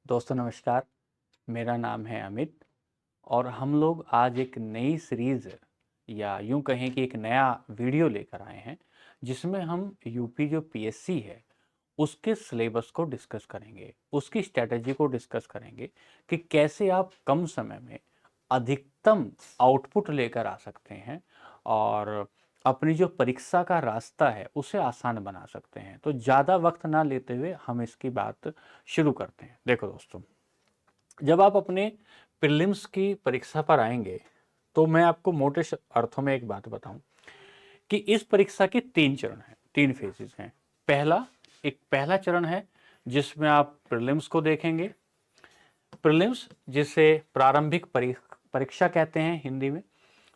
दोस्तों नमस्कार, मेरा नाम है अमित और हम लोग आज एक नई सीरीज़ या यूँ कहें कि एक नया वीडियो लेकर आए हैं, जिसमें हम यूपी जो पीएससी है, उसके सिलेबस को डिस्कस करेंगे, उसकी स्ट्रैटेजी को डिस्कस करेंगे कि कैसे आप कम समय में अधिकतम आउटपुट लेकर आ सकते हैं और अपनी जो परीक्षा का रास्ता है, उसे आसान बना सकते हैं। तो ज़्यादा वक्त ना लेते हुए हम इसकी बात शुरू करते हैं। देखो दोस्तों, जब आप अपने प्रीलिम्स की परीक्षा पर आएँगे, तो मैं आपको मोटे अर्थों में एक बात बताऊँ कि इस परीक्षा के 3 चरण हैं, 3 फेजेज़ हैं। पहला चरण है जिसमें आप प्रीलिम्स को देखेंगे। प्रीलिम्स जिसे प्रारंभिक परीक्षा कहते हैं हिंदी में।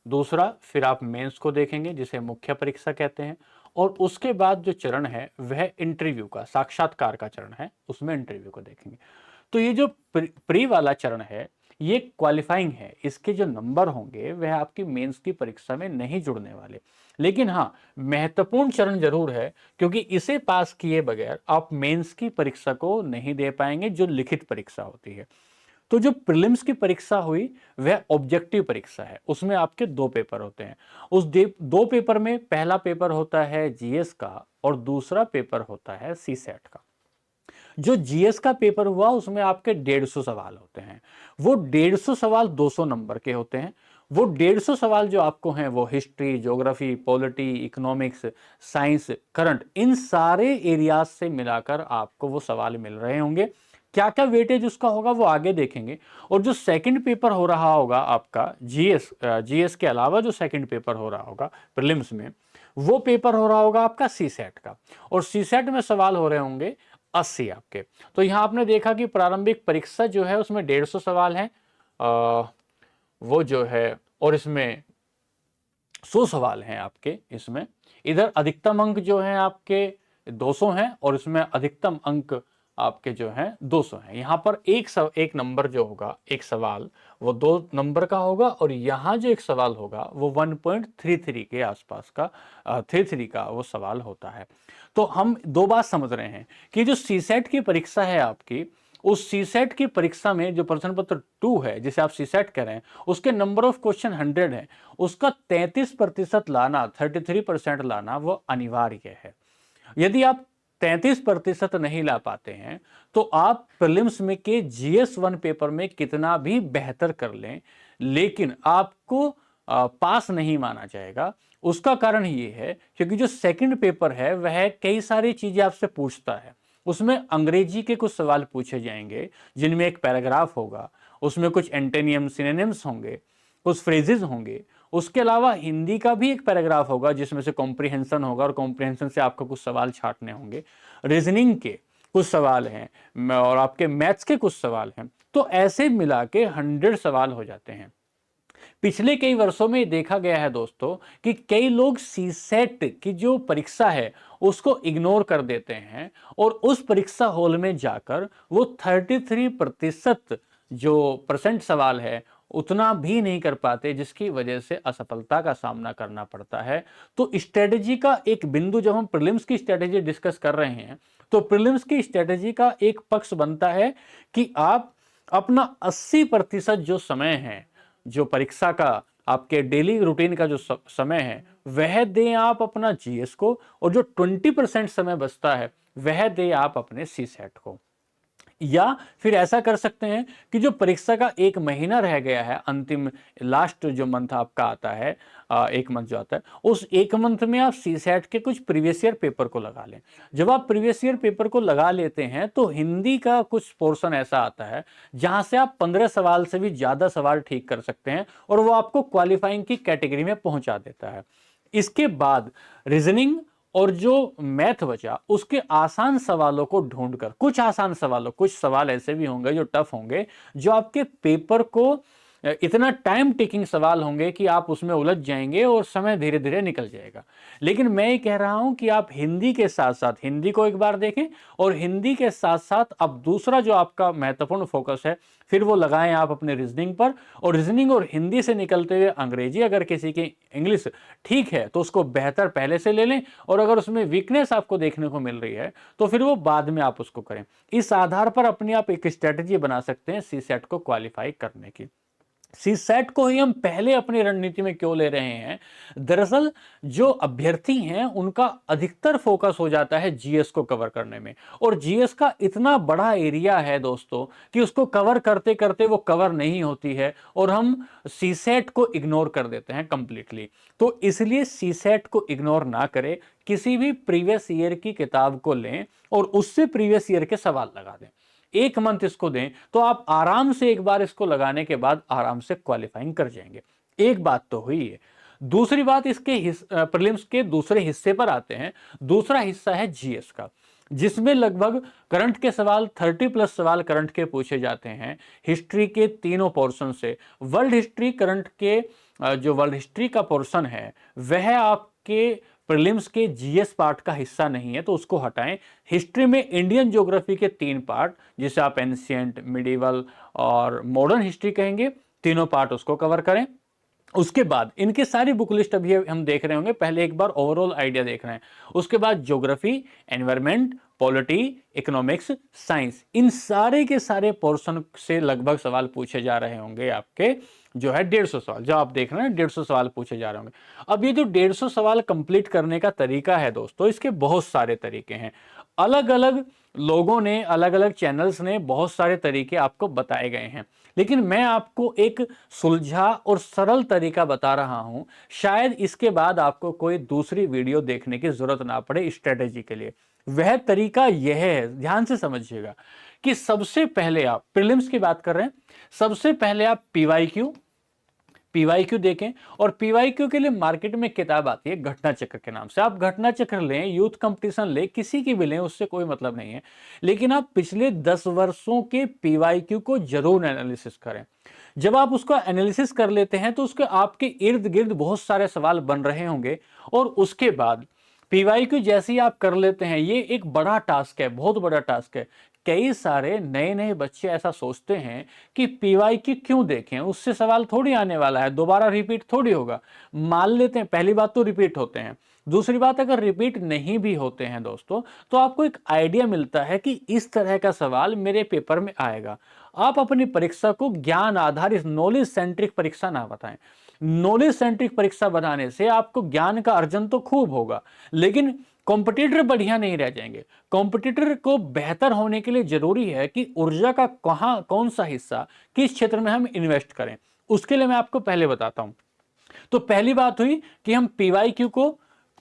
दूसरा फिर आप मेंस को देखेंगे जिसे मुख्य परीक्षा कहते हैं और उसके बाद जो चरण है वह इंटरव्यू का, साक्षात्कार का चरण है, उसमें इंटरव्यू को देखेंगे। तो ये जो प्री वाला चरण है, ये क्वालिफाइंग है। इसके जो नंबर होंगे वह आपकी मेंस की परीक्षा में नहीं जुड़ने वाले। लेकिन हाँ, महत्वपूर्ण चरण जरूर है, क्योंकि इसे पास किए बगैर आप मेंस की परीक्षा को नहीं दे पाएंगे, जो लिखित परीक्षा होती है। तो जो प्रीलिम्स की परीक्षा हुई वह ऑब्जेक्टिव परीक्षा है, उसमें आपके 2 पेपर होते हैं। उस 2 पेपर में पहला पेपर होता है जीएस का और दूसरा पेपर होता है सीसैट का। जो जीएस का पेपर हुआ उसमें आपके 150 सवाल होते हैं। वो 150 सवाल 200 नंबर के होते हैं। वो 150 सवाल जो आपको हैं वो history, geography, polity, economics, science, current, इन सारे एरियाज से मिलाकर आपको वो सवाल मिल रहे होंगे। क्या क्या वेटेज उसका होगा वो आगे देखेंगे। और जो सेकंड पेपर हो रहा होगा आपका जीएस के अलावा जो सेकंड पेपर हो रहा होगा प्रीलिम्स में, वो पेपर हो रहा होगा आपका सीसैट का। और सीसैट में सवाल हो रहे होंगे 80 आपके। तो यहां आपने देखा कि प्रारंभिक परीक्षा जो है उसमें 150 सवाल हैं, वो जो है, और इसमें 100 सवाल हैं आपके। इसमें इधर अधिकतम अंक जो हैं आपके 200 हैं और इसमें अधिकतम अंक आपके जो हैं 200 हैं। यहाँ पर एक नंबर जो होगा, एक सवाल वो 2 नंबर का होगा और यहाँ जो एक सवाल होगा वो 1.33 के आसपास का 33 का वो सवाल होता है। तो हम 2 बात समझ रहे हैं कि जो सीसेट की परीक्षा है आपकी, उस सीसेट की परीक्षा में जो प्रश्न पत्र 2 है जिसे आप सीसेट कह रहे हैं, उसके नंबर ऑफ क्वेश्चन 100 है, उसका 33% लाना, 33% लाना वो अनिवार्य है। यदि आप 33% नहीं ला पाते हैं तो आप प्रीलिम्स में के जीएस 1 पेपर में कितना भी बेहतर कर लें, लेकिन आपको पास नहीं माना जाएगा। उसका कारण ये है क्योंकि जो सेकंड पेपर है वह कई सारी चीजें आपसे पूछता है। उसमें अंग्रेजी के कुछ सवाल पूछे जाएंगे जिनमें एक पैराग्राफ होगा, उसमें कुछ एंटेनियम सिनोनिम्स होंगे, कुछ फ्रेजेस होंगे। उसके अलावा हिंदी का भी एक पैराग्राफ होगा जिसमें से कॉम्प्रिहेंशन होगा और कॉम्प्रिहेंशन से आपको कुछ सवाल छांटने होंगे। रीजनिंग के कुछ सवाल हैं और आपके मैथ्स के कुछ सवाल हैं। तो ऐसे मिला के 100 सवाल हो जाते हैं। पिछले कई वर्षों में देखा गया है दोस्तों कि कई लोग सीसेट की जो परीक्षा है उसको इग्नोर कर देते हैं और उस परीक्षा हॉल में जाकर वो 33% जो परसेंट सवाल है उतना भी नहीं कर पाते, जिसकी वजह से असफलता का सामना करना पड़ता है। तो स्ट्रेटेजी का एक बिंदु, जब हम प्रीलिम्स की स्ट्रेटेजी डिस्कस कर रहे हैं, तो प्रीलिम्स की स्ट्रेटेजी का एक पक्ष बनता है कि आप अपना 80% जो समय है, जो परीक्षा का आपके डेली रूटीन का जो समय है, वह दें आप अपना जीएस को, और जो 20% समय बचता है वह दें आप अपने सीसेट को। या फिर ऐसा कर सकते हैं कि जो परीक्षा का 1 महीना रह गया है, अंतिम लास्ट जो मंथ आपका आता है, 1 मंथ जो आता है, उस 1 मंथ में आप सीसेट के कुछ प्रीवियस ईयर पेपर को लगा लें। जब आप प्रीवियस ईयर पेपर को लगा लेते हैं तो हिंदी का कुछ पोर्शन ऐसा आता है जहां से आप 15 सवाल से भी ज्यादा सवाल ठीक कर सकते हैं और वो आपको क्वालिफाइंग की कैटेगरी में पहुंचा देता है। इसके बाद रीजनिंग और जो मैथ बचा उसके आसान सवालों को ढूंढकर, कुछ आसान सवालों, कुछ सवाल ऐसे भी होंगे जो टफ होंगे, जो आपके पेपर को इतना टाइम टेकिंग सवाल होंगे कि आप उसमें उलझ जाएंगे और समय धीरे धीरे निकल जाएगा। लेकिन मैं ये कह रहा हूं कि आप हिंदी के साथ साथ हिंदी को एक बार देखें, और हिंदी के साथ साथ अब दूसरा जो आपका महत्वपूर्ण फोकस है फिर वो लगाएं आप अपने रीजनिंग पर। और रीजनिंग और हिंदी से निकलते हुए अंग्रेजी, अगर किसी की इंग्लिश ठीक है तो उसको बेहतर पहले से ले लें, और अगर उसमें वीकनेस आपको देखने को मिल रही है तो फिर वो बाद में आप उसको करें। इस आधार पर अपनी आप एक स्ट्रेटजी बना सकते हैं सी सेट को क्वालिफाई करने की। सी सेट को ही हम पहले अपनी रणनीति में क्यों ले रहे हैं? दरअसल जो अभ्यर्थी हैं उनका अधिकतर फोकस हो जाता है जीएस को कवर करने में, और जीएस का इतना बड़ा एरिया है दोस्तों कि उसको कवर करते करते वो कवर नहीं होती है, और हम सी सेट को इग्नोर कर देते हैं कंप्लीटली। तो इसलिए सी सेट को इग्नोर ना करें, किसी भी प्रीवियस ईयर की किताब को लें और उससे प्रीवियस ईयर के सवाल लगा दें, एक मंथ इसको दें, तो आप आराम से एक बार इसको लगाने के बाद आराम से क्वालिफाइंग कर जाएंगे। एक बात तो हुई है। दूसरी बात, इसके प्रीलिम्स के दूसरे हिस्से पर आते हैं। दूसरा हिस्सा है जीएस का, जिसमें लगभग करंट के सवाल 30+ सवाल करंट के पूछे जाते हैं, हिस्ट्री के तीनों पोर्शन से। वर्ल्ड हिस्ट्री करंट के जो वर्ल्ड हिस्ट्री का पोर्शन है वह आपके प्रीलिम्स के जीएस पार्ट का हिस्सा नहीं है, तो उसको हटाएं। हिस्ट्री में इंडियन ज्योग्राफी के 3 पार्ट, जिसे आप एंशिएंट, मिडिवल और मॉडर्न हिस्ट्री कहेंगे, तीनों पार्ट उसको कवर करें। उसके बाद इनके सारी बुक लिस्ट अभी हम देख रहे होंगे, पहले एक बार ओवरऑल आइडिया देख रहे हैं। उसके बाद geography, environment, polity, economics, science, इन सारे के सारे पोर्शन से लगभग सवाल पूछे जा रहे होंगे आपके, जो है 150 सवाल, जो आप देख रहे हैं 150 सवाल पूछे जा रहे होंगे। अब ये जो 150 सवाल कंप्लीट करने का तरीका है दोस्तों, इसके बहुत सारे तरीके हैं। अलग अलग लोगों ने, अलग अलग चैनल्स ने बहुत सारे तरीके आपको बताए गए हैं, लेकिन मैं आपको एक सुलझा और सरल तरीका बता रहा हूं। शायद इसके बाद आपको कोई दूसरी वीडियो देखने की जरूरत ना पड़े स्ट्रेटेजी के लिए। वह तरीका यह है, ध्यान से समझिएगा, कि सबसे पहले आप प्रीलिम्स की बात कर रहे हैं, सबसे पहले आप पीवाईक्यू देखें। और पीवाईक्यू के लिए मार्केट में किताब आती है घटना चक्र के नाम से। आप घटना चक्र लें, यूथ कंपटीशन लें, किसी की भी लें, उससे कोई मतलब नहीं है, लेकिन आप पिछले 10 वर्षों के पीवाईक्यू को जरूर एनालिसिस करें। जब आप उसको एनालिसिस कर लेते हैं तो उसके आपके इर्द गिर्द बहुत सारे सवाल बन रहे होंगे, और उसके बाद पीवाईक्यू जैसे ही आप कर लेते हैं, ये एक बड़ा टास्क है, बहुत बड़ा टास्क है। कई सारे नए नए बच्चे ऐसा सोचते हैं कि पीवाईक्यू क्यों देखें, उससे सवाल थोड़ी आने वाला है, दोबारा रिपीट थोड़ी होगा। मान लेते हैं, पहली बात तो रिपीट होते हैं, दूसरी बात अगर रिपीट नहीं भी होते हैं दोस्तों, तो आपको एक आइडिया मिलता है कि इस तरह का सवाल मेरे पेपर में आएगा। आप अपनी परीक्षा को ज्ञान आधारित नॉलेज सेंट्रिक परीक्षा ना बताएं। नॉलेज सेंट्रिक परीक्षा बनाने से आपको ज्ञान का अर्जन तो खूब होगा, लेकिन कॉम्पिटिटर बढ़िया नहीं रह जाएंगे। कॉम्पिटिटर को बेहतर होने के लिए जरूरी है कि ऊर्जा का कौन सा हिस्सा किस क्षेत्र में हम इन्वेस्ट करें। उसके लिए मैं आपको पहले बताता हूं। तो पहली बात हुई कि हम पीवाईक्यू को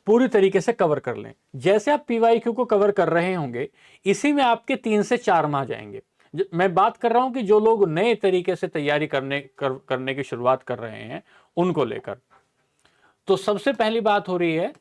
पूरी तरीके से कवर कर लें। जैसे आप पीवाईक्यू को कवर कर रहे होंगे, इसी में आपके 3 से 4 माह जाएंगे। मैं बात कर रहा हूं कि जो लोग नए तरीके से तैयारी करने की शुरुआत कर रहे हैं उनको लेकर। तो सबसे पहली बात हो रही है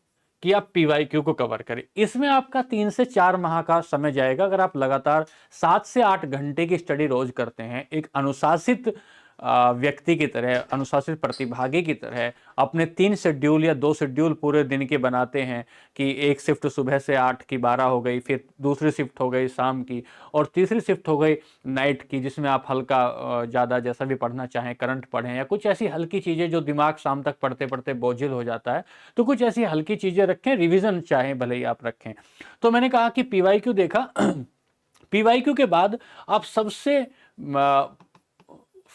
कि आप पीवाईक्यू को कवर करें। इसमें आपका 3 से 4 माह का समय जाएगा। अगर आप लगातार 7 से 8 घंटे की स्टडी रोज करते हैं, एक अनुशासित व्यक्ति की तरह, अनुशासित प्रतिभागी की तरह अपने 3 शेड्यूल या 2 शेड्यूल पूरे दिन के बनाते हैं, कि एक शिफ्ट सुबह से 8 की 12 हो गई, फिर दूसरी शिफ्ट हो गई शाम की, और तीसरी शिफ्ट हो गई नाइट की, जिसमें आप हल्का ज़्यादा जैसा भी पढ़ना चाहें, करंट पढ़ें या कुछ ऐसी हल्की चीज़ें जो दिमाग शाम तक पढ़ते पढ़ते बोझिल हो जाता है, तो कुछ ऐसी हल्की चीज़ें रखें, रिविज़न चाहें भले ही आप रखें। तो मैंने कहा कि पीवाईक्यू देखा। पीवाईक्यू के बाद आप सबसे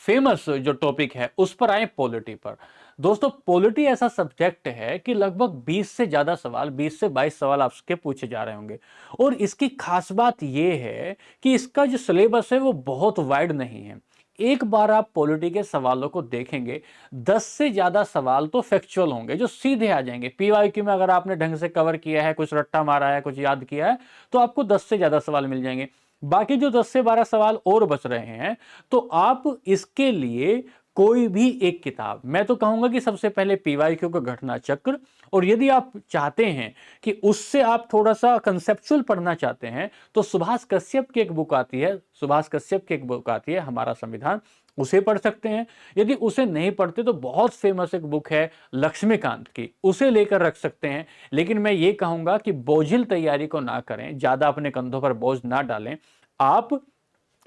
फेमस जो टॉपिक है उस पर आए, पॉलिटी पर। दोस्तों, पॉलिटी ऐसा सब्जेक्ट है कि लगभग 20 से ज्यादा सवाल, 20 से 22 सवाल आपके पूछे जा रहे होंगे। और इसकी खास बात यह है कि इसका जो सिलेबस है वो बहुत वाइड नहीं है। एक बार आप पॉलिटी के सवालों को देखेंगे, 10 से ज्यादा सवाल तो फैक्चुअल होंगे जो सीधे आ जाएंगे। पीवाईक्यू में अगर आपने ढंग से कवर किया है, कुछ रट्टा मारा है, कुछ याद किया है, तो आपको 10 से ज्यादा सवाल मिल जाएंगे। बाकी जो 10 से 12 सवाल और बच रहे हैं, तो आप इसके लिए कोई भी एक किताब, मैं तो कहूंगा कि सबसे पहले पीवाईक्यू का घटना चक्र, और यदि आप चाहते हैं कि उससे आप थोड़ा सा कंसेप्चुअल पढ़ना चाहते हैं, तो सुभाष कश्यप की एक बुक आती है, सुभाष कश्यप की एक बुक आती है, हमारा संविधान, उसे पढ़ सकते हैं। यदि उसे नहीं पढ़ते तो बहुत फेमस एक बुक है लक्ष्मीकांत की, उसे लेकर रख सकते हैं। लेकिन मैं ये कहूंगा कि बोझिल तैयारी को ना करें, ज्यादा अपने कंधों पर बोझ ना डालें। आप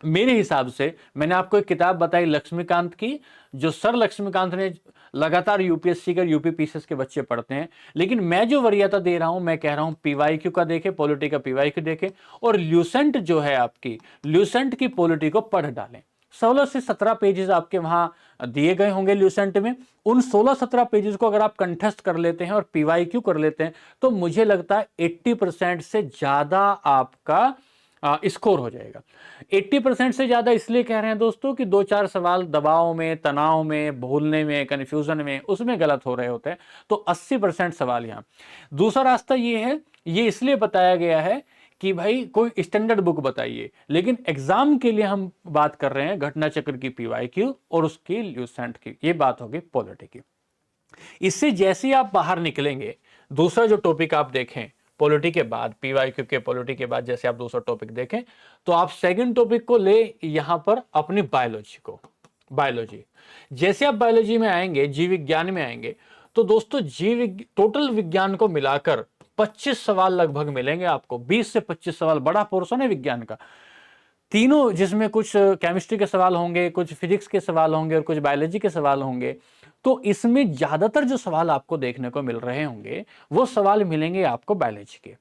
मेरे हिसाब से, मैंने आपको एक किताब बताई लक्ष्मीकांत की, जो सर लक्ष्मीकांत ने लगातार यूपीएससी का यूपी पीसीएस के बच्चे पढ़ते हैं। लेकिन मैं जो वरीयता दे रहा हूं, मैं कह रहा हूं पीवाईक्यू का देखें, पॉलिटी का पीवाईक्यू देखें, और ल्यूसेंट जो है आपकी, ल्यूसेंट की पॉलिटी को पढ़ डालें। 16 से 17 पेजेस आपके वहां दिए गए होंगे ल्यूसेंट में। उन 16-17 पेजेस को अगर आप कंठस्थ कर लेते हैं और पीवाईक्यू कर लेते हैं, तो मुझे लगता है 80% से ज्यादा आपका स्कोर हो जाएगा। 80% से ज्यादा इसलिए कह रहे हैं दोस्तों कि 2-4 सवाल दबाव में, तनाव में, भूलने में, कंफ्यूजन में, उसमें गलत हो रहे होते हैं। तो 80% सवाल यहां। दूसरा रास्ता ये है, ये इसलिए बताया गया है कि भाई कोई स्टैंडर्ड बुक बताइए, लेकिन एग्जाम के लिए हम बात कर रहे हैं घटना चक्र की पीवाईक्यू और उसकी ल्यूसेंट की। ये बात होगी पॉलिटी की। इससे जैसे ही आप बाहर निकलेंगे, दूसरा जो टॉपिक आप देखें पॉलिटी के बाद, पीवाईक्यू के पॉलिटी के बाद जैसे आप दूसरा टॉपिक देखें, तो आप सेकंड टॉपिक को ले यहां पर अपनी बायोलॉजी को। बायोलॉजी, जैसे आप बायोलॉजी में आएंगे, जीव विज्ञान में आएंगे, तो दोस्तों टोटल विज्ञान को मिलाकर 25 सवाल लगभग मिलेंगे आपको। 20 से 25 सवाल, बड़ा पोर्शन है विज्ञान का। तीनों, जिसमें कुछ केमिस्ट्री के सवाल होंगे, कुछ फिजिक्स के सवाल होंगे और कुछ बायोलॉजी के सवाल होंगे। तो इसमें ज्यादातर जो सवाल आपको देखने को मिल रहे होंगे, वो सवाल मिलेंगे आपको बायोलॉजी के।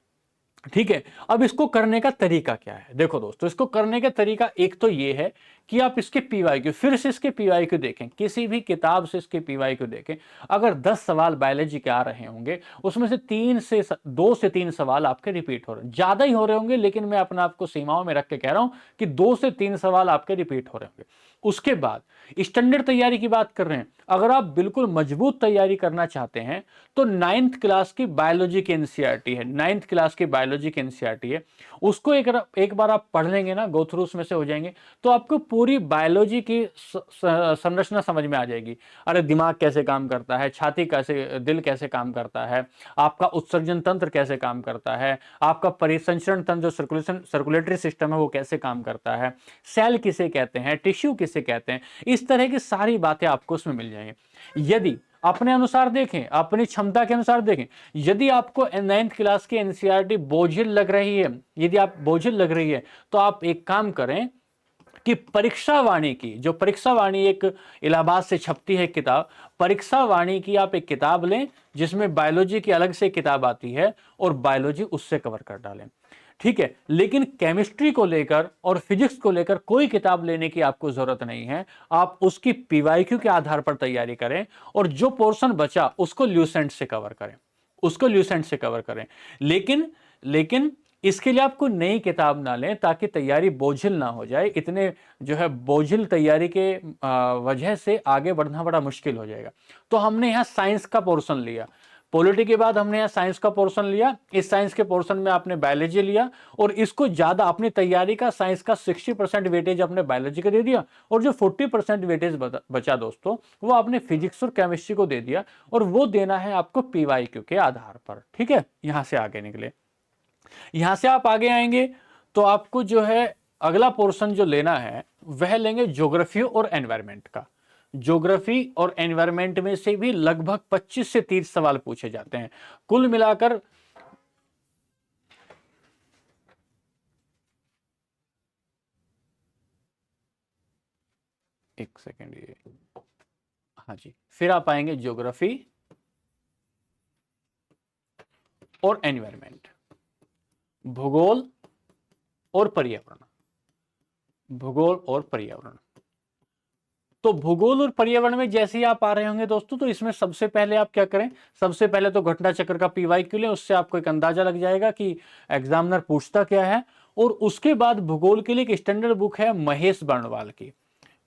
ठीक है। अब इसको करने का तरीका क्या है? देखो दोस्तों, इसको करने का तरीका एक तो ये है कि आप इसके पीवाईक्यू, फिर से इसके पीवाईक्यू देखें, किसी भी किताब से इसके पीवाईक्यू देखें। अगर 10 सवाल बायोलॉजी के आ रहे होंगे, उसमें से 2 से 3 सवाल आपके रिपीट हो रहे हैं। ज्यादा ही हो रहे होंगे, लेकिन मैं अपने आप को सीमाओं में रख के कह रहा हूं कि 2 से 3 सवाल आपके रिपीट हो रहे होंगे। उसके बाद स्टैंडर्ड तैयारी की बात कर रहे हैं। अगर आप बिल्कुल मजबूत तैयारी करना चाहते हैं, तो 9th क्लास की बायोलॉजी की एनसीईआरटी है, 9th क्लास की बायोलॉजी की एनसीईआरटी है, उसको एक बार आप पढ़ लेंगे ना, गो थ्रू उसमें से हो जाएंगे, तो आपको पूरी बायोलॉजी की संरचना समझ में आ जाएगी। अरे दिमाग कैसे काम करता है, छाती कैसे, दिल कैसे काम करता है, आपका उत्सर्जन तंत्र कैसे काम करता है, आपका परिसंचरण तंत्र, जो सर्कुलेटरी सिस्टम है, वो कैसे काम करता है, सेल किसे कहते हैं, टिश्यू किसे कहते हैं, इस तरह की सारी बातें आपको उसमें मिल जाएंगी। यदि अपने अनुसार देखें, अपनी क्षमता के अनुसार देखें, यदि आपको 9th क्लास की एनसीईआरटी बोझिल लग रही है, यदि आप बोझिल लग रही है, तो आप एक काम करें कि परीक्षा वाणी की, जो परीक्षा वाणी एक इलाहाबाद से छपती है किताब, परीक्षा वाणी की आप एक किताब लें, जिसमें बायोलॉजी की अलग से किताब आती है, और बायोलॉजी उससे कवर कर डालें। ठीक है। लेकिन केमिस्ट्री को लेकर और फिजिक्स को लेकर कोई किताब लेने की आपको जरूरत नहीं है। आप उसकी पीवाईक्यू के आधार पर तैयारी करें, और जो पोर्शन बचा उसको ल्यूसेंट से कवर करें, उसको ल्यूसेंट से कवर करें। लेकिन इसके लिए आपको नई किताब ना लें, ताकि तैयारी बोझिल ना हो जाए। इतने जो है बोझिल तैयारी के वजह से आगे बढ़ना बड़ा मुश्किल हो जाएगा। तो हमने यहां साइंस का पोर्शन लिया, पॉलिटी के बाद हमने यहां साइंस का पोर्शन लिया। इस साइंस के पोर्शन में आपने बायोलॉजी लिया, और इसको ज्यादा अपनी तैयारी का, साइंस का 60% वेटेज अपने बायोलॉजी को दे दिया, और जो 40% वेटेज बचा दोस्तों, वो आपने फिजिक्स और केमिस्ट्री को दे दिया, और वो देना है आपको पीवाईक्यू के आधार पर। ठीक है। यहां से आगे निकले, यहां से आप आगे आएंगे, तो आपको जो है अगला पोर्शन जो लेना है, वह लेंगे ज्योग्राफी और एनवायरमेंट का। ज्योग्राफी और एनवायरमेंट में से भी लगभग 25 से 30 सवाल पूछे जाते हैं कुल मिलाकर। एक सेकेंड, ये, हाँ जी, फिर आप आएंगे ज्योग्राफी और एनवायरमेंट, भूगोल और पर्यावरण, भूगोल और पर्यावरण। तो भूगोल और पर्यावरण में जैसे ही आप आ रहे होंगे दोस्तों, तो इसमें सबसे पहले आप क्या करें, सबसे पहले तो घटना चक्र का पीवाईक्यू लें, उससे आपको एक अंदाजा लग जाएगा कि एग्जामिनर पूछता क्या है। और उसके बाद भूगोल के लिए एक स्टैंडर्ड बुक है महेश बर्णवाल की,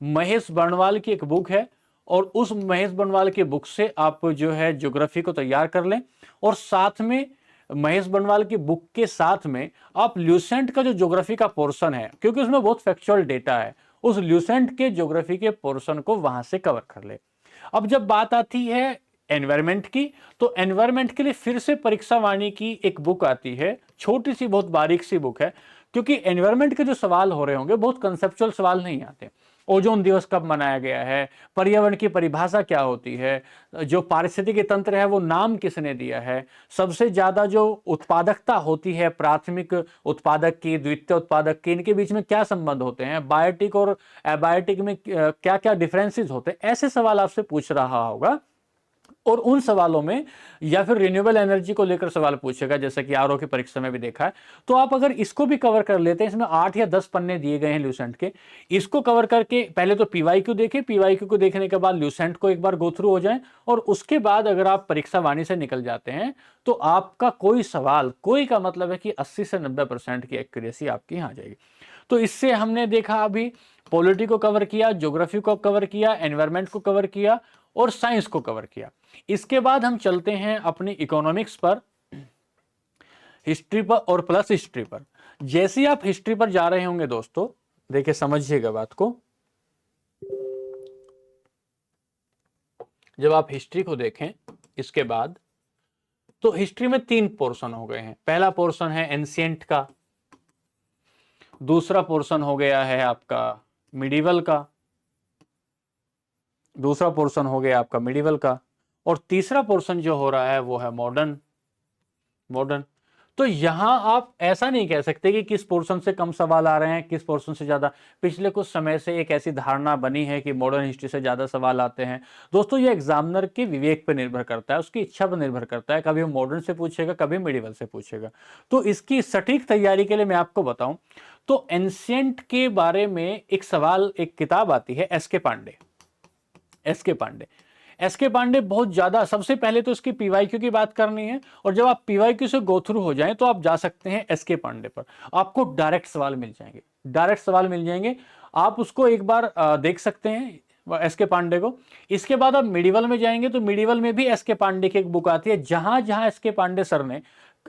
महेश बर्णवाल की एक बुक है, और उस महेश बर्णवाल की बुक से आप जो है ज्योग्राफी को तैयार कर लें। और साथ में महेश बर्णवाल की बुक के साथ में आप ल्यूसेंट का जो ज्योग्राफी का पोर्शन है, क्योंकि उसमें बहुत फैक्चुअल डेटा है, उस ल्यूसेंट के ज्योग्राफी के पोर्शन को वहां से कवर कर ले। अब जब बात आती है एनवायरमेंट की, तो एनवायरमेंट के लिए फिर से परीक्षा वाणी की एक बुक आती है, छोटी सी बहुत बारीक सी बुक है, क्योंकि एनवायरमेंट के जो सवाल हो रहे होंगे बहुत कंसेप्चुअल सवाल नहीं आते। ओजोन दिवस कब मनाया गया है, पर्यावरण की परिभाषा क्या होती है, जो पारिस्थितिकी तंत्र है वो नाम किसने दिया है, सबसे ज्यादा जो उत्पादकता होती है प्राथमिक उत्पादक की, द्वितीय उत्पादक की, इनके बीच में क्या संबंध होते हैं, बायोटिक और एबायोटिक में क्या क्या डिफरेंसेस होते हैं, ऐसे सवाल आपसे पूछ रहा होगा। और उन सवालों में या फिर रिन्यूएबल एनर्जी को लेकर सवाल पूछेगा, जैसे कि आरओ की परीक्षा में भी देखा है। तो आप अगर इसको भी कवर कर लेते हैं, इसमें 8 या 10 पन्ने दिए गए हैं ल्यूसेंट के, इसको कवर करके पहले तो पीवाईक्यू देखें, पीवाईक्यू को देखने के बाद ल्यूसेंट को एक बार गो थ्रू हो जाए, और उसके बाद अगर आप परीक्षा वाणी से निकल जाते हैं तो आपका कोई सवाल, कोई का मतलब है कि 80 से 90% की एक्यूरेसी आपकी यहां आ जाएगी। तो इससे हमने देखा अभी पॉलिटी को कवर किया, ज्योग्राफी को कवर किया, एनवायरमेंट को कवर किया और साइंस को कवर किया। इसके बाद हम चलते हैं अपनी इकोनॉमिक्स पर, हिस्ट्री पर और प्लस हिस्ट्री पर। जैसे ही आप हिस्ट्री पर जा रहे होंगे दोस्तों, देखिए समझिएगा बात को, जब आप हिस्ट्री को देखें इसके बाद, तो हिस्ट्री में 3 पोर्शन हो गए हैं। पहला पोर्शन है एंशिएंट का, दूसरा पोर्शन हो गया है आपका मिडिवल का, दूसरा पोर्शन हो गया आपका मिडिवल का, और तीसरा पोर्शन जो हो रहा है वो है मॉडर्न। मॉडर्न तो यहां आप ऐसा नहीं कह सकते कि किस पोर्शन से कम सवाल आ रहे हैं, किस पोर्शन से ज्यादा। पिछले कुछ समय से एक ऐसी धारणा बनी है कि मॉडर्न हिस्ट्री से ज्यादा सवाल आते हैं। दोस्तों ये एग्जामिनर के विवेक पर निर्भर करता है, उसकी इच्छा पर निर्भर करता है, कभी वो मॉडर्न से पूछेगा, कभी मिडिवल से पूछेगा। तो इसकी सटीक तैयारी के लिए मैं आपको बताऊं तो एंशिएंट के बारे में एक सवाल, एक किताब आती है एस के पांडे। एस के पांडे बहुत ज्यादा, सबसे पहले तो इसकी पीवाईक्यू की बात करनी है, और जब आप पीवाईक्यू से गो थ्रू हो जाएं तो आप जा सकते हैं एस के पांडे पर, आपको डायरेक्ट सवाल मिल जाएंगे, डायरेक्ट सवाल मिल जाएंगे। आप उसको एक बार देख सकते हैं एस के पांडे को। इसके बाद आप मिडिवल में जाएंगे तो मिडिवल में भी एस के पांडे की एक बुक आती है, जहां जहां एस के पांडे सर ने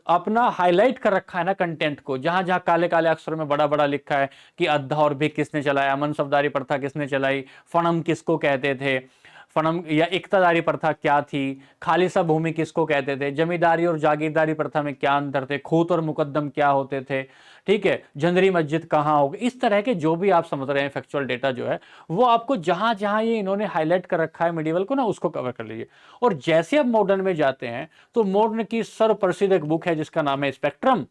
अपना हाईलाइट कर रखा है ना कंटेंट को, जहां जहां काले काले अक्षरों में बड़ा बड़ा लिखा है कि अद्धा और भी किसने चलाया, मनसबदारी प्रथा किसने चलाई, फणम किसको कहते थे, फणम या इक्तादारी प्रथा क्या थी, खालिसा भूमि किसको कहते थे, जमींदारी और जागीरदारी प्रथा में क्या अंतर थे, खूत और मुकद्दम क्या होते थे, ठीक है, जंदरी मस्जिद कहाँ होगी, इस तरह के जो भी आप समझ रहे हैं फैक्चुअल डेटा जो है वो आपको जहां जहां ये इन्होंने हाईलाइट कर रखा है मिडिवल को ना, उसको कवर कर लीजिए। और जैसे आप मॉडर्न में जाते हैं तो मॉडर्न की सर्वप्रसिद्ध एक बुक है जिसका नाम है स्पेक्ट्रम,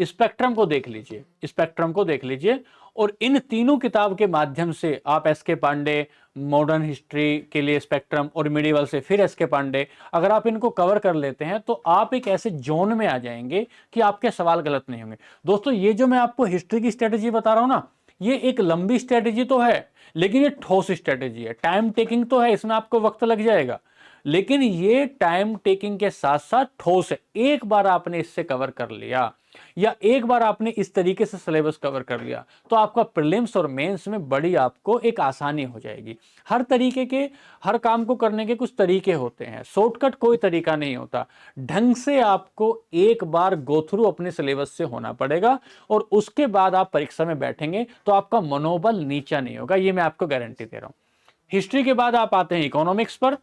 स्पेक्ट्रम को देख लीजिए, स्पेक्ट्रम को देख लीजिए। और इन तीनों किताब के माध्यम से आप एस के पांडे, मॉडर्न हिस्ट्री के लिए स्पेक्ट्रम, और मिडिवल से फिर एस के पांडे, अगर आप इनको कवर कर लेते हैं तो आप एक ऐसे जोन में आ जाएंगे कि आपके सवाल गलत नहीं होंगे। दोस्तों ये जो मैं आपको हिस्ट्री की स्ट्रेटेजी बता रहा हूं ना, ये एक लंबी स्ट्रेटेजी तो है, लेकिन ये ठोस स्ट्रेटेजी है, टाइम टेकिंग तो है, इसमें आपको वक्त लग जाएगा, लेकिन ये टाइम टेकिंग के साथ साथ ठोस है। एक बार आपने इससे कवर कर लिया या एक बार आपने इस तरीके से सिलेबस कवर कर लिया तो आपका प्रीलिम्स और मेंस में बड़ी आपको एक आसानी हो जाएगी। हर तरीके के, हर काम को करने के कुछ तरीके होते हैं, शॉर्टकट कोई तरीका नहीं होता। ढंग से आपको एक बार गो थ्रू अपने सिलेबस से होना पड़ेगा, और उसके बाद आप परीक्षा में बैठेंगे तो आपका मनोबल नीचा नहीं होगा, ये मैं आपको गारंटी दे रहा हूं। हिस्ट्री के बाद आप आते हैं इकोनॉमिक्स पर,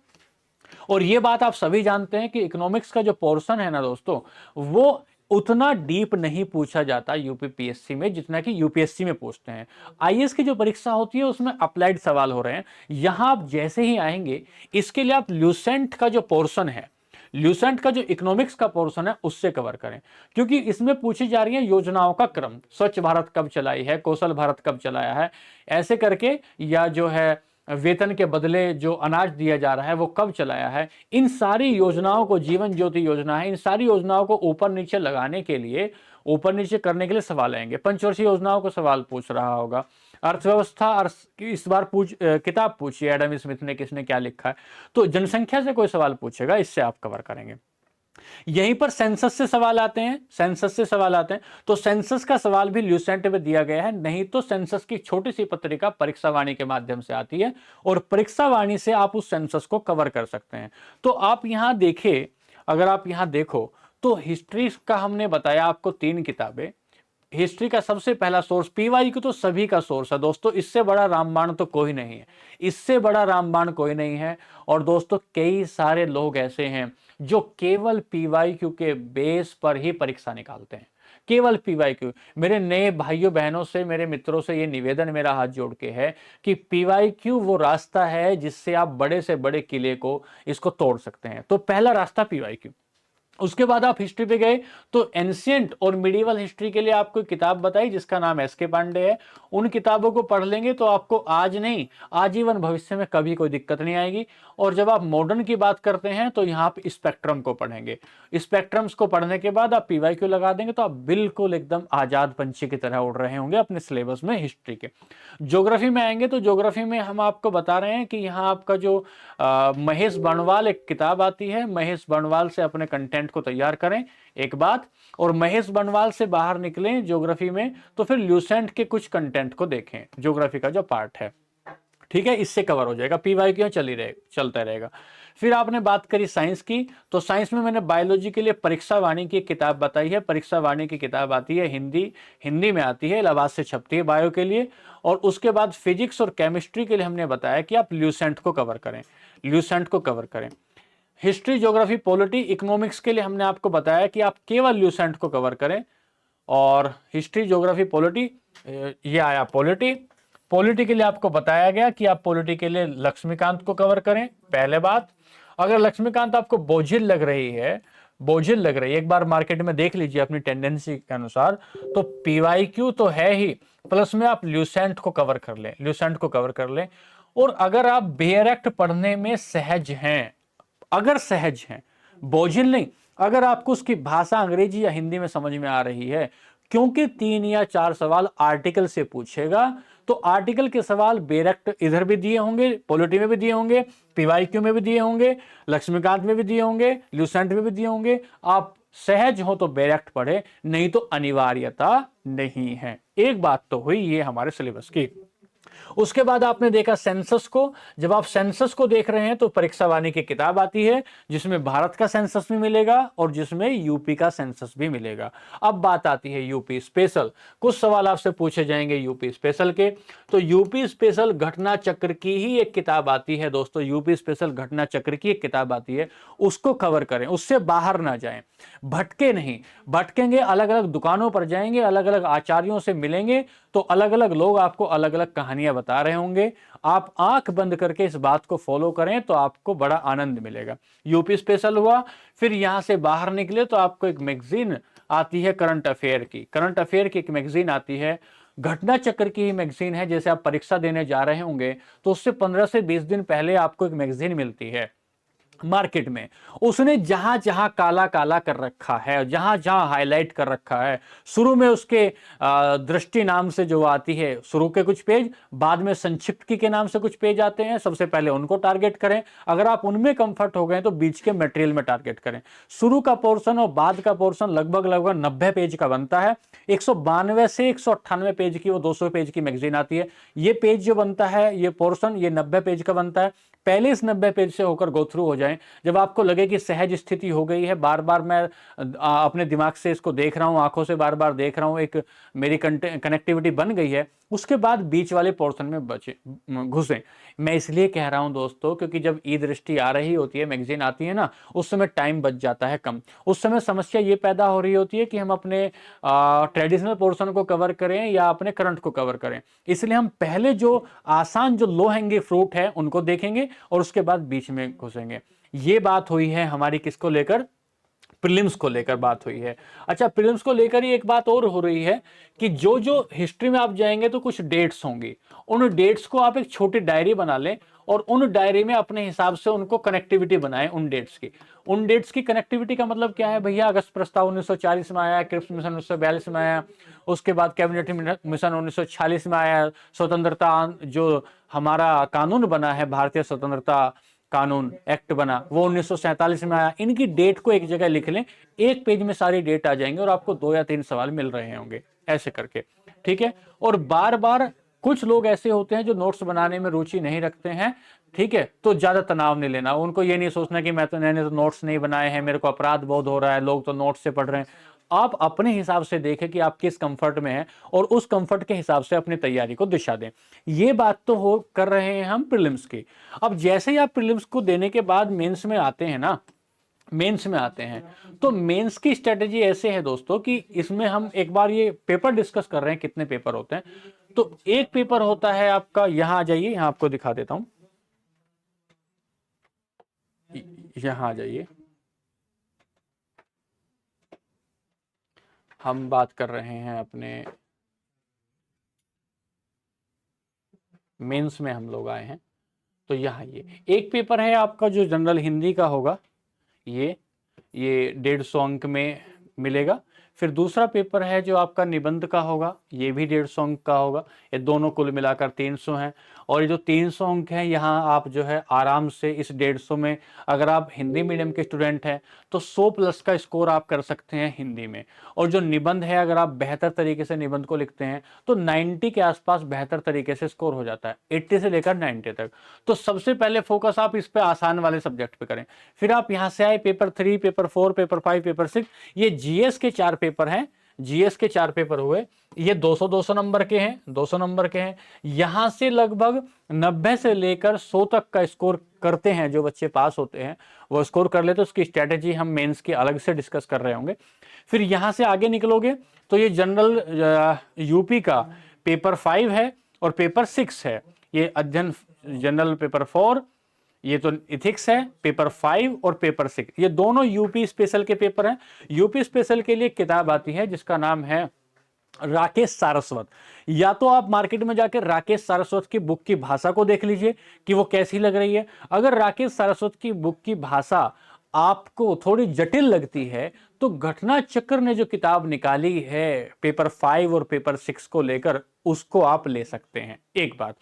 और ये बात आप सभी जानते हैं कि इकोनॉमिक्स का जो पोर्शन है ना दोस्तों, वो उतना डीप नहीं पूछा जाता यूपीपीएससी में जितना कि यूपीएससी में पूछते हैं। आईएएस की जो परीक्षा होती है उसमें अप्लाइड सवाल हो रहे हैं। यहां आप जैसे ही आएंगे, इसके लिए आप ल्यूसेंट का जो पोर्शन है, ल्यूसेंट का जो इकोनॉमिक्स का पोर्शन है उससे कवर करें, क्योंकि इसमें पूछी जा रही है योजनाओं का क्रम, स्वच्छ भारत कब चलाई है, कौशल भारत कब चलाया है, ऐसे करके, या जो है वेतन के बदले जो अनाज दिया जा रहा है वो कब चलाया है। इन सारी योजनाओं को, जीवन ज्योति योजना है, इन सारी योजनाओं को ऊपर नीचे लगाने के लिए, ऊपर नीचे करने के लिए सवाल आएंगे। पंचवर्षीय योजनाओं को सवाल पूछ रहा होगा, अर्थव्यवस्था इस बार किताब पूछिए एडम स्मिथ ने किसने क्या लिखा है, तो जनसंख्या से कोई सवाल पूछेगा, इससे आप कवर करेंगे। यहीं पर सेंसस से सवाल आते हैं, तो सेंसस का सवाल भी ल्यूसेंट में दिया गया है। नहीं तो सेंसस की छोटी सी पत्रिका परीक्षा वाणी के माध्यम से आती है, और परीक्षा वाणी से आप उस सेंसस को कवर कर सकते हैं। तो आप यहां देखें, अगर आप यहां देखो तो हिस्ट्री का हमने बताया आपको 3 किताबें। हिस्ट्री का सबसे पहला सोर्स पीवाईक्यू तो सभी का सोर्स है दोस्तों, इससे बड़ा रामबाण तो कोई नहीं है, इससे बड़ा रामबाण कोई नहीं है। और दोस्तों कई सारे लोग ऐसे हैं जो केवल पीवाईक्यू के बेस पर ही परीक्षा निकालते हैं, केवल पीवाईक्यू। मेरे नए भाइयों बहनों से, मेरे मित्रों से ये निवेदन मेरा हाथ जोड़ के है कि पीवाईक्यू वो रास्ता है जिससे आप बड़े से बड़े किले को इसको तोड़ सकते हैं। तो पहला रास्ता पीवाईक्यू। उसके बाद आप हिस्ट्री पे गए तो एंशियंट और मिडिवल हिस्ट्री के लिए आपको किताब बताई जिसका नाम एस के पांडे है। उन किताबों को पढ़ लेंगे तो आपको आज नहीं, आजीवन भविष्य में कभी कोई दिक्कत नहीं आएगी। और जब आप मॉडर्न की बात करते हैं तो यहाँ पे स्पेक्ट्रम को पढ़ेंगे। स्पेक्ट्रम्स को पढ़ने के बाद आप पीवाईक्यू लगा देंगे तो आप बिल्कुल एकदम आजाद पंछी की तरह उड़ रहे होंगे अपने सिलेबस में हिस्ट्री के। ज्योग्राफी में आएंगे तो ज्योग्राफी में हम आपको बता रहे हैं कि यहाँ आपका जो महेश बर्णवाल एक किताब आती है, महेश बर्णवाल से अपने कंटेंट को तैयार करें एक बात, और महेश बर्णवाल से बाहर निकलें ज्योग्राफी में तो फिर ल्यूसेंट के कुछ कंटेंट को देखें, ज्योग्राफी का जो पार्ट है, ठीक है, इससे कवर हो जाएगा। पीवाईक्यू चलता रहेगा। फिर आपने बात करी साइंस की, तो साइंस में मैंने बायोलॉजी के लिए परीक्षा वाणी की किताब बताई है। परीक्षा वाणी की किताब आती है हिंदी में आती है, इलाहाबाद से छपती है बायो के लिए। और उसके बाद फिजिक्स और केमिस्ट्री के लिए हमने बताया कि आप ल्यूसेंट को कवर करें, ल्यूसेंट को कवर करें। हिस्ट्री, ज्योग्राफी, पॉलिटी, इकोनॉमिक्स के लिए हमने आपको बताया कि आप केवल ल्यूसेंट को कवर करें। और हिस्ट्री, ज्योग्राफी, पॉलिटी, ये आया पॉलिटी। पॉलिटी के लिए आपको बताया गया कि आप पॉलिटी के लिए लक्ष्मीकांत को कवर करें। पहले बात, अगर लक्ष्मीकांत आपको बोझिल लग रही है, बोझिल लग रही है, एक बार मार्केट में देख लीजिए अपनी टेंडेंसी के अनुसार, तो पीवाईक्यू तो है ही, प्लस में आप ल्यूसेंट को कवर कर लें, ल्यूसेंट को कवर कर लें। और अगर आप बेयर एक्ट पढ़ने में सहज हैं, अगर सहज हैं, बोझिल नहीं, अगर आपको उसकी भाषा अंग्रेजी या हिंदी में समझ में आ रही है, क्योंकि 3 या 4 सवाल आर्टिकल से पूछेगा, तो आर्टिकल के सवाल बेरेक्ट इधर भी दिए होंगे, पॉलिटी में भी दिए होंगे, पीवाईक्यू में भी दिए होंगे, लक्ष्मीकांत में भी दिए होंगे, ल्यूसेंट में भी दिए होंगे। आप सहज हो तो बेरेक्ट पढ़े, नहीं तो अनिवार्यता नहीं है। एक बात तो हुई ये हमारे सिलेबस की। उसके बाद आपने देखा सेंसस को। जब आप सेंसस को देख रहे हैं तो परीक्षा वाणी की किताब आती है जिसमें भारत का सेंसस भी मिलेगा और जिसमें यूपी का सेंसस भी मिलेगा। अब बात आती है यूपी स्पेशल। कुछ सवाल आपसे पूछे जाएंगे यूपी स्पेशल के। तो यूपी स्पेशल घटना चक्र की ही एक किताब आती है दोस्तों, यूपी स्पेशल घटना चक्र की एक किताब आती है, उसको कवर करें, उससे बाहर ना जाएं, भटके नहीं। भटकेंगे, अलग अलग दुकानों पर जाएंगे, अलग अलग आचार्यों से मिलेंगे तो अलग अलग लोग आपको अलग अलग कहानियां बता रहे होंगे। आप आंख बंद करके इस बात को फॉलो करें तो आपको बड़ा आनंद मिलेगा। यूपी स्पेशल हुआ। फिर यहां से बाहर निकले तो आपको एक मैगजीन आती है करंट अफेयर की, करंट अफेयर की एक मैगजीन आती है, घटना चक्र की ही मैगजीन है। जैसे आप परीक्षा देने जा रहे होंगे तो उससे 15 से 20 दिन पहले आपको एक मैगजीन मिलती है मार्केट में। उसने जहां जहां काला काला कर रखा है, जहां जहां हाईलाइट कर रखा है, शुरू में उसके दृष्टि नाम से जो आती है शुरू के कुछ पेज, बाद में संक्षिप्त के नाम से कुछ पेज आते हैं, सबसे पहले उनको टारगेट करें। अगर आप उनमें कंफर्ट हो गए तो बीच के मटेरियल में टारगेट करें। शुरू का पोर्शन और बाद का पोर्शन लगभग लगभग 90 पेज का बनता है। 192 से 198 पेज की वो 200 पेज की मैगजीन आती है। ये पेज जो बनता है, ये पोर्शन, ये 90 पेज का बनता है। पहले इस 90 पेज से होकर गो थ्रू हो जाएं। जब आपको लगे कि सहज स्थिति हो गई है, बार बार मैं अपने दिमाग से इसको देख रहा हूं, आंखों से बार बार देख रहा हूं, एक मेरी कनेक्टिविटी बन गई है, उसके बाद बीच वाले पोर्शन में घुसें। मैं इसलिए कह रहा हूं दोस्तों क्योंकि जब ई दृष्टि आ रही होती है, मैगजीन आती है ना, उस समय टाइम बच जाता है कम। उस समय समस्या ये पैदा हो रही होती है कि हम अपने ट्रेडिशनल पोर्शन को कवर करें या अपने करंट को कवर करें। इसलिए हम पहले जो आसान, जो लो हैंगिंग फ्रूट है उनको देखेंगे और उसके बाद बीच में घुसेंगे। ये बात हुई है हमारी किसको लेकर, प्रीलिम्स को लेकर बात हुई है। अच्छा, प्रीलिम्स को लेकर ही एक बात और हो रही है कि जो जो हिस्ट्री में आप जाएंगे तो कुछ डेट्स होंगी, उन डेट्स को आप एक छोटी डायरी बना लें और उन डायरी में अपने हिसाब से उनको कनेक्टिविटी बनाएं। उन डेट्स की, उन डेट्स की कनेक्टिविटी का मतलब क्या है भैया, अगस्त प्रस्ताव 1940 में आया, क्रिप्स मिशन 1942 में आया, उसके बाद कैबिनेट मिशन 1946 में आया, स्वतंत्रता जो हमारा कानून बना है, भारतीय स्वतंत्रता कानून एक्ट बना, वो 1947 में आया। इनकी डेट को एक जगह लिख लें, एक पेज में सारी डेट आ जाएंगे और आपको 2 या 3 सवाल मिल रहे होंगे ऐसे करके, ठीक है। और बार बार कुछ लोग ऐसे होते हैं जो नोट्स बनाने में रुचि नहीं रखते हैं, ठीक है, तो ज्यादा तनाव नहीं लेना, उनको ये नहीं सोचना कि मैंने तो नोट्स नहीं बनाए हैं, मेरे को अपराध बोध हो रहा है, लोग तो नोट्स से पढ़ रहे हैं। आप अपने हिसाब से देखें कि आप किस कंफर्ट में हैं और उस कंफर्ट के हिसाब से अपनी तैयारी को दिशा दें। ये बात तो हो कर रहे हैं हम प्रीलिम्स की। अब जैसे ही आप प्रीलिम्स को देने के बाद मेंस में आते हैं ना, मेंस में आते हैं। तो मेंस की स्ट्रेटेजी ऐसे है दोस्तों कि इसमें हम एक बार ये पेपर डिस्कस कर रहे हैं, कितने पेपर होते हैं। तो एक पेपर होता है आपका, यहां आ जाइए, यहां आपको दिखा देता हूं, यहां आ जाइए। हम बात कर रहे हैं अपने मेंस में, हम लोग आए हैं। तो यहाँ ये एक पेपर है आपका जो जनरल हिंदी का होगा, ये 150 अंक में मिलेगा। फिर दूसरा पेपर है जो आपका निबंध का होगा, ये भी 150 अंक का होगा। ये दोनों कुल मिलाकर 300 हैं। और ये जो 300 अंक हैं, यहाँ आप जो है आराम से इस 150 में, अगर आप हिंदी मीडियम के स्टूडेंट हैं तो 100 प्लस का स्कोर आप कर सकते हैं हिंदी में। और जो निबंध है, अगर आप बेहतर तरीके से निबंध को लिखते हैं तो 90 के आसपास बेहतर तरीके से स्कोर हो जाता है, 80 से लेकर 90 तक। तो सबसे पहले फोकस आप इस पे आसान वाले सब्जेक्ट पे करें। फिर आप यहां से आए पेपर 3, पेपर 4, पेपर 5, पेपर 6, ये जीएस के 4 पेपर हैं। जीएस के 4 पेपर हुए, ये 200-200 नंबर के हैं, 200 नंबर के हैं। यहां से लगभग 90 से लेकर 100 तक का स्कोर करते हैं जो बच्चे पास होते हैं, वो स्कोर कर लेते। तो उसकी स्ट्रेटेजी हम मेंस की अलग से डिस्कस कर रहे होंगे। फिर यहां से आगे निकलोगे तो ये जनरल यूपी का पेपर 5 है और पेपर 6 है। ये अध्ययन जनरल पेपर 4, ये तो इथिक्स है, पेपर 5 और पेपर 6, ये दोनों यूपी स्पेशल के पेपर हैं। यूपी स्पेशल के लिए किताब आती है जिसका नाम है राकेश सारस्वत। या तो आप मार्केट में जाकर राकेश सारस्वत की बुक की भाषा को देख लीजिए कि वो कैसी लग रही है। अगर राकेश सारस्वत की बुक की भाषा आपको थोड़ी जटिल लगती है तो घटना चक्र ने जो किताब निकाली है पेपर 5 और पेपर 6 को लेकर, उसको आप ले सकते हैं, एक बात।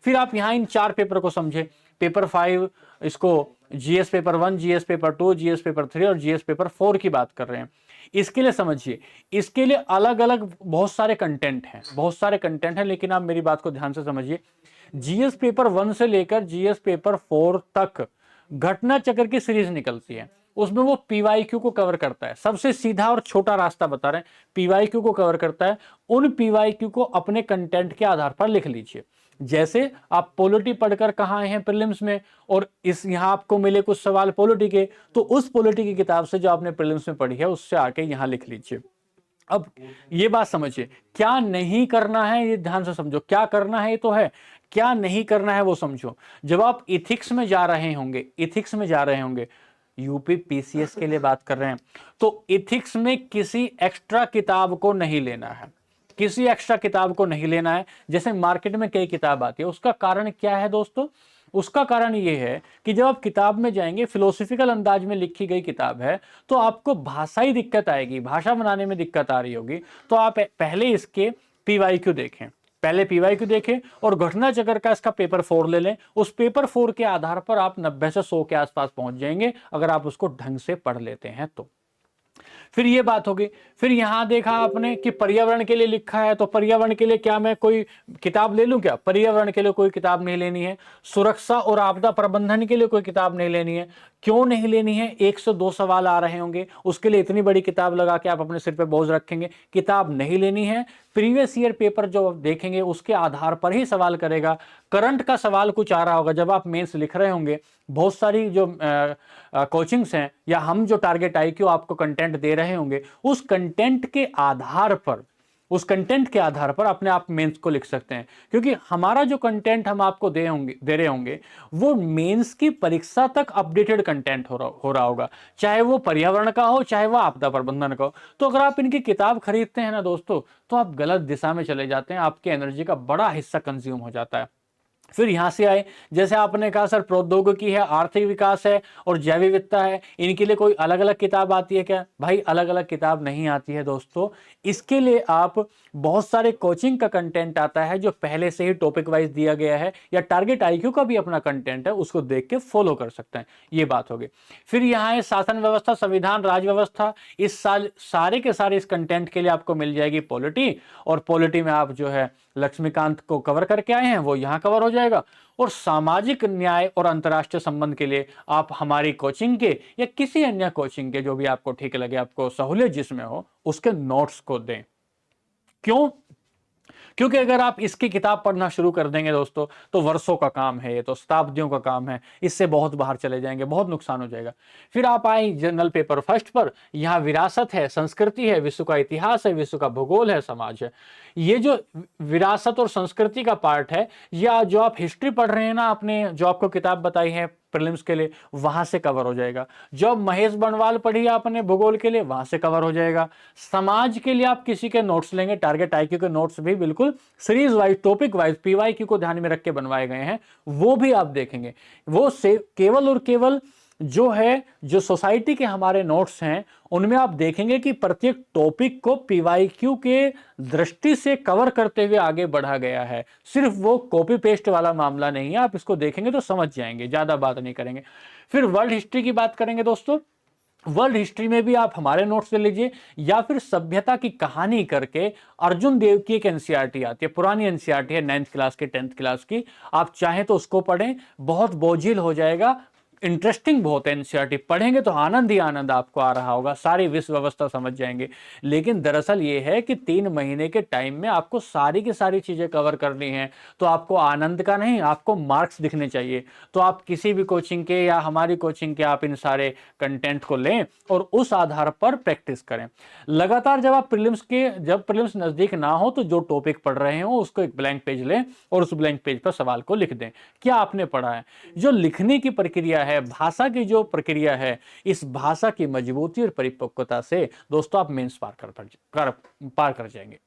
फिर आप यहां इन 4 पेपर को समझे। पेपर 5, इसको GS paper 1, GS paper 2, GS paper 3 और जीएस पेपर 4 की बात कर रहे हैं। इसके लिए समझिए, इसके लिए अलग अलग बहुत सारे कंटेंट हैं, बहुत सारे कंटेंट हैं, लेकिन आप मेरी बात को ध्यान से समझिए। जीएस पेपर 1 से लेकर जीएस पेपर 4 तक घटना चक्र की सीरीज निकलती है। उसमें वो पीवाईक्यू को कवर करता है, सबसे सीधा और छोटा रास्ता बता रहे हैं, पीवाईक्यू को कवर करता है। उन पीवाईक्यू को अपने कंटेंट के आधार पर लिख लीजिए। जैसे आप पॉलिटी पढ़कर कहाँ आए हैं प्रीलिम्स में, और इस यहां आपको मिले कुछ सवाल पॉलिटी के, तो उस पॉलिटी की किताब से जो आपने प्रीलिम्स में पढ़ी है उससे आके यहां लिख लीजिए। अब ये बात समझिए, क्या नहीं करना है ये ध्यान से समझो। क्या करना है ये तो है, क्या नहीं करना है वो समझो। जब आप इथिक्स में जा रहे होंगे, इथिक्स में जा रहे होंगे, यूपी पीसीएस के लिए बात कर रहे हैं, तो इथिक्स में किसी एक्स्ट्रा किताब को नहीं लेना है, किसी एक्स्ट्रा किताब को नहीं लेना है। जैसे मार्केट में कई किताब आती है, उसका कारण क्या है दोस्तों? उसका कारण यह है कि जब आप किताब में जाएंगे, फिलोसफिकल अंदाज में लिखी गई किताब है, तो आपको भाषाई दिक्कत आएगी, भाषा बनाने में दिक्कत आ रही होगी। तो आप पहले इसके पीवाईक्यू देखें, पहले पीवाईक्यू देखें और घटना चक्र का इसका पेपर 4 ले लें। उस पेपर 4 के आधार पर आप 90 से 100 के आसपास पहुंच जाएंगे, अगर आप उसको ढंग से पढ़ लेते हैं तो। फिर ये बात होगी। फिर यहां देखा आपने कि पर्यावरण के लिए लिखा है, तो पर्यावरण के लिए क्या मैं कोई किताब ले लूं क्या? पर्यावरण के लिए कोई किताब नहीं लेनी है। सुरक्षा और आपदा प्रबंधन के लिए कोई किताब नहीं लेनी है। क्यों नहीं लेनी है? 102 सवाल आ रहे होंगे, उसके लिए इतनी बड़ी किताब लगा के आप अपने सिर पे बोझ रखेंगे? किताब नहीं लेनी है। प्रीवियस ईयर पेपर जो आप देखेंगे उसके आधार पर ही सवाल करेगा। करंट का सवाल कुछ आ रहा होगा, जब आप मेंस लिख रहे होंगे, बहुत सारी जो कोचिंग्स हैं या हम जो टारगेट आईक्यू आपको कंटेंट दे रहे होंगे, उस कंटेंट के आधार पर, उस कंटेंट के आधार पर अपने आप मेंस को लिख सकते हैं। क्योंकि हमारा जो कंटेंट हम आपको दे रहे होंगे वो मेंस की परीक्षा तक अपडेटेड कंटेंट हो रहा होगा, चाहे वो पर्यावरण का हो, चाहे वो आपदा प्रबंधन का हो। तो अगर आप इनकी किताब खरीदते हैं ना दोस्तों, तो आप गलत दिशा में चले जाते हैं, आपकी एनर्जी का बड़ा हिस्सा कंज्यूम हो जाता है। फिर यहां से आए, जैसे आपने कहा सर प्रौद्योगिकी है, आर्थिक विकास है और जैव विविधता है, इनके लिए कोई अलग अलग किताब आती है क्या? भाई अलग अलग किताब नहीं आती है दोस्तों। इसके लिए आप बहुत सारे कोचिंग का कंटेंट आता है जो पहले से ही टॉपिक वाइज दिया गया है, या टारगेट आईक्यू का भी अपना कंटेंट है, उसको देख के फॉलो कर सकते हैं। ये बात होगी। फिर यहाँ है शासन व्यवस्था, संविधान, राज व्यवस्था। इस साल सारे के सारे इस कंटेंट के लिए आपको मिल जाएगी पॉलिटी, और पॉलिटी में आप जो है लक्ष्मीकांत को कवर करके आए हैं, वो यहां कवर हो जाएगा। और सामाजिक न्याय और अंतर्राष्ट्रीय संबंध के लिए आप हमारी कोचिंग के या किसी अन्य कोचिंग के, जो भी आपको ठीक लगे, आपको सहूलियत जिसमें हो, उसके नोट्स को दें। क्यों? क्योंकि अगर आप इसकी किताब पढ़ना शुरू कर देंगे दोस्तों, तो वर्षों का काम है, ये तो शताब्दियों का काम है, इससे बहुत बाहर चले जाएंगे, बहुत नुकसान हो जाएगा। फिर आप आए जनरल पेपर फर्स्ट पर, यहाँ विरासत है, संस्कृति है, विश्व का इतिहास है, विश्व का भूगोल है, समाज है। ये जो विरासत और संस्कृति का पार्ट है, या जो आप हिस्ट्री पढ़ रहे हैं ना, आपने जो आपको किताब बताई है प्रीलिम्स के लिए, वहां से कवर हो जाएगा। जो अब महेश बनवाल पढ़ी आपने भूगोल के लिए, वहां से कवर हो जाएगा। समाज के लिए आप किसी के नोट्स लेंगे, टारगेट आईक्यू के नोट्स भी बिल्कुल series wise, topic wise, PYQ को ध्यान में रख के बनवाए गए हैं, वो भी आप देखेंगे। वो से केवल और केवल जो है, जो सोसाइटी के हमारे नोट्स हैं, उनमें आप देखेंगे कि प्रत्येक टॉपिक को पीवाईक्यू के दृष्टि से कवर करते हुए आगे बढ़ा गया है। सिर्फ वो कॉपी पेस्ट वाला मामला नहीं है, आप इसको देखेंगे तो समझ जाएंगे, ज्यादा बात नहीं करेंगे। फिर वर्ल्ड हिस्ट्री की बात करेंगे दोस्तों। वर्ल्ड हिस्ट्री में भी आप हमारे नोट्स ले लीजिए, या फिर सभ्यता की कहानी करके अर्जुन देव की एक एनसीईआरटी आती है, पुरानी एनसीईआरटी है, 9th क्लास की, 10th क्लास की। आप चाहें तो उसको पढ़ें, बहुत बोझिल हो जाएगा, इंटरेस्टिंग बहुत है। एनसीईआरटी पढ़ेंगे तो आनंद ही आनंद आपको आ रहा होगा, सारी विश्व व्यवस्था समझ जाएंगे। लेकिन दरअसल ये है कि 3 महीने के टाइम में आपको सारी की सारी चीजें कवर करनी है, तो आपको आनंद का नहीं, आपको मार्क्स दिखने चाहिए। तो आप किसी भी कोचिंग के या हमारी कोचिंग के आप इन सारे कंटेंट को लें और उस आधार पर प्रैक्टिस करें लगातार। जब आप जब प्रीलिम्स नजदीक ना हो, तो जो टॉपिक पढ़ रहे हो उसको एक ब्लैंक पेज लें और उस ब्लैंक पेज पर सवाल को लिख दें, क्या आपने पढ़ा है। जो लिखने की प्रक्रिया है, भाषा की जो प्रक्रिया है, इस भाषा की मजबूती और परिपक्वता से दोस्तों आप मेंस पार कर जाएंगे।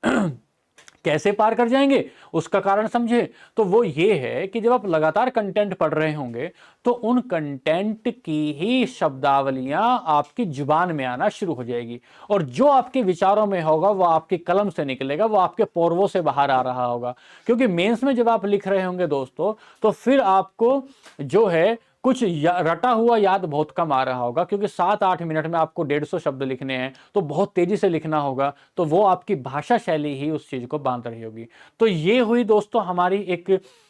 कैसे पार कर जाएंगे, उसका कारण समझे, तो वो ये है कि जब आप लगातार कंटेंट पढ़ रहे होंगे, तो उन कंटेंट की ही शब्दावलियां आपकी जुबान में आना शुरू हो जाएगी, और जो आपके विचारों में होगा वो आपकी कलम से निकलेगा, वो आपके पोरवों से बाहर आ रहा होगा। क्योंकि मेंस में जब आप लिख रहे होंगे दोस्तों, तो फिर आपको जो है कुछ रटा हुआ याद बहुत कम आ रहा होगा, क्योंकि 7-8 मिनट में आपको 150 शब्द लिखने हैं, तो बहुत तेजी से लिखना होगा, तो वो आपकी भाषा शैली ही उस चीज को बांध रही होगी। तो ये हुई दोस्तों हमारी एक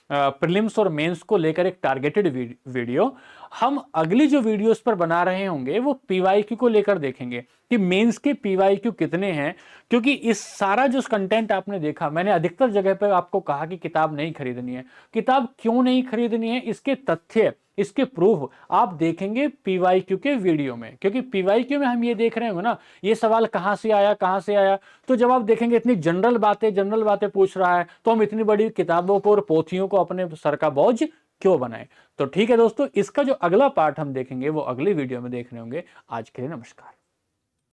प्रीलिम्स और मेंस को लेकर एक टारगेटेड वीडियो। हम अगली जो वीडियोस पर बना रहे होंगे वो पीवाईक्यू को लेकर देखेंगे कि मेंस के पीवाईक्यू कितने हैं। क्योंकि इस सारा जो कंटेंट आपने देखा, मैंने अधिकतर जगह पर आपको कहा कि किताब नहीं खरीदनी है। किताब क्यों नहीं खरीदनी है, इसके तथ्य, इसके प्रूफ आप देखेंगे पीवाईक्यू के वीडियो में। क्योंकि पीवाईक्यू में हम ये देख रहे होंगे ना, ये सवाल कहां से आया, कहां से आया, तो जब आप देखेंगे इतनी जनरल बातें पूछ रहा है, तो हम इतनी बड़ी किताबों को और पोथियों को अपने सर का बोझ क्यों बनाए। तो ठीक है दोस्तों, इसका जो अगला पार्ट हम देखेंगे वो अगली वीडियो में देख रहे होंगे। आज के लिए नमस्कार।